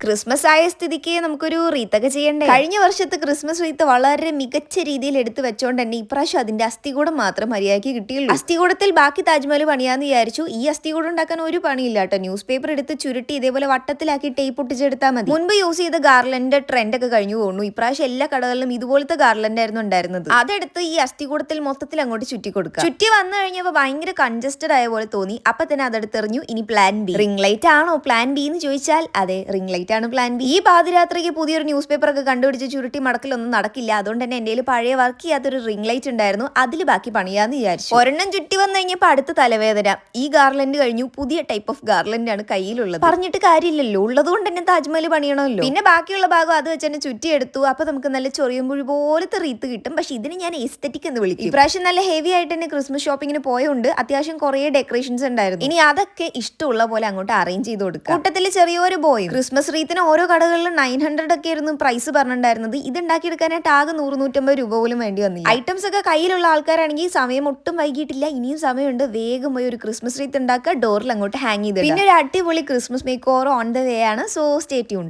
Christmas ആയ സ്ഥിതിക്ക് നമുക്കൊരു റീത്തൊക്കെ ചെയ്യണ്ടേ. കഴിഞ്ഞ വർഷത്തെ ക്രിസ്മസ് റീത്ത് വളരെ മികച്ച രീതിയിൽ എടുത്തു വെച്ചോണ്ട് തന്നെ ഇപ്രാവശ്യം അതിന്റെ അസ്ഥികൂടം മാത്രം മര്യാദയ്ക്ക് കിട്ടിയുള്ളൂ. അസ്ഥികൂടത്തിൽ ബാക്കി താജ്മഹൽ പണിയാന്ന് വിചാരിച്ചു. ഈ അസ്ഥികൂടം ഉണ്ടാക്കാൻ ഒരു പണിയില്ല കേട്ടോ. ന്യൂസ് പേപ്പർ എടുത്ത് ചുരുട്ടി ഇതേപോലെ വട്ടത്തിലാക്കി ടേപ്പ് ഒട്ടിച്ചെടുത്താൽ മതി. മുൻപ് യൂസ് ചെയ്ത ഗാർലൻഡ് ട്രെൻഡ് ഒക്കെ കഴിഞ്ഞു പോകുന്നു. ഇപ്രാവശ്യം എല്ലാ കടകളിലും ഇതുപോലത്തെ ഗാർലൻഡ് ആയിരുന്നു ഉണ്ടായിരുന്നത്. അതെടുത്ത് ഈ അസ്ഥികൂടത്തിൽ മൊത്തത്തിൽ അങ്ങോട്ട് ചുറ്റി കൊടുക്കുക. ചുറ്റി വന്നു കഴിഞ്ഞപ്പോൾ ഭയങ്കര കൺജസ്റ്റഡ് ആയ പോലെ തോന്നി. അപ്പൊ തന്നെ അതെടുത്തെറിഞ്ഞു. ഇനി പ്ലാൻ ബി. റിംഗ് ലൈറ്റ് ആണോ പ്ലാൻ ബി എന്ന് ചോദിച്ചാൽ അതെ, റിംഗ് ലൈറ്റ് ആണ് പ്ലാൻ ബി. ഈ പാതിരാത്രിക്ക് പുതിയൊരു ന്യൂസ് പേപ്പർ ഒക്കെ കണ്ടുപിടിച്ച് ചുരുട്ടി മടക്കലൊന്നും നടക്കില്ല. അതുകൊണ്ട് തന്നെ എന്റെ പഴയ വർക്ക് ചെയ്യാത്തൊരു റിംഗ് ലൈറ്റ് ഉണ്ടായിരുന്നു. അതിൽ ബാക്കി പണിയാന്ന് വിചാരിച്ചു. ഒരെണ്ണം ചുറ്റി വന്നു കഴിഞ്ഞപ്പോൾ അടുത്ത തലവേദന. ഈ ഗാർലൻഡ് കഴിഞ്ഞു, പുതിയ ടൈപ്പ് ഓഫ് ഗാർലൻഡ് ആണ് കയ്യിലുള്ളത്. പറഞ്ഞിട്ട് കാര്യമില്ലല്ലോ, ഉള്ളത് കൊണ്ട് തന്നെ താജ്മഹൽ പണിയണമല്ലോ. പിന്നെ ബാക്കിയുള്ള ഭാഗം അത് വെച്ച് തന്നെ ചുറ്റിയെടുത്തു. അപ്പൊ നമുക്ക് നല്ല ചൊറിയുമ്പുഴ പോലത്തെ റീത്ത് കിട്ടും. പക്ഷെ ഇതിന് ഞാൻ എസ്തെറ്റിക് എന്ന് വിളിക്കും. ഇപ്രാവശ്യം നല്ല ഹെവി ആയിട്ട് തന്നെ ക്രിസ്മസ് ഷോപ്പിങ്ങിന് പോയോണ്ട് അത്യാവശ്യം കുറെ ഡെക്കറേഷൻസ് ഉണ്ടായിരുന്നു. ഇനി അതൊക്കെ ഇഷ്ടമുള്ള പോലെ അങ്ങോട്ട് അറേഞ്ച് ചെയ്ത് കൊടുക്കുക. കൂട്ടത്തിൽ ചെറിയൊരു ബോയും. ക്രിസ്മസ് റീത്തിന് ഓരോ കടകളിലും 900 ഒക്കെ ആയിരുന്നു പ്രൈസ് പറഞ്ഞിട്ടുണ്ടായിരുന്നത്. ഇത് ഉണ്ടാക്കിയെടുക്കാനായിട്ട് ആകെ 100-150 രൂപ പോലും വേണ്ടി വന്നില്ല. ഐറ്റംസ് ഒക്കെ കയ്യിലുള്ള ആൾക്കാരാണെങ്കിൽ സമയം ഒട്ടും വൈകിട്ടില്ല. ഇനിയും സമയമുണ്ട്. വേഗം പോയി ഒരു ക്രിസ്മസ് റീത്ത് ഉണ്ടാക്കുക, ഡോറിൽ അങ്ങോട്ട് ഹാങ് ചെയ്ത്. പിന്നെ ഒരു അടിപൊളി Christmas make over on the way ആണ്. So stay tuned.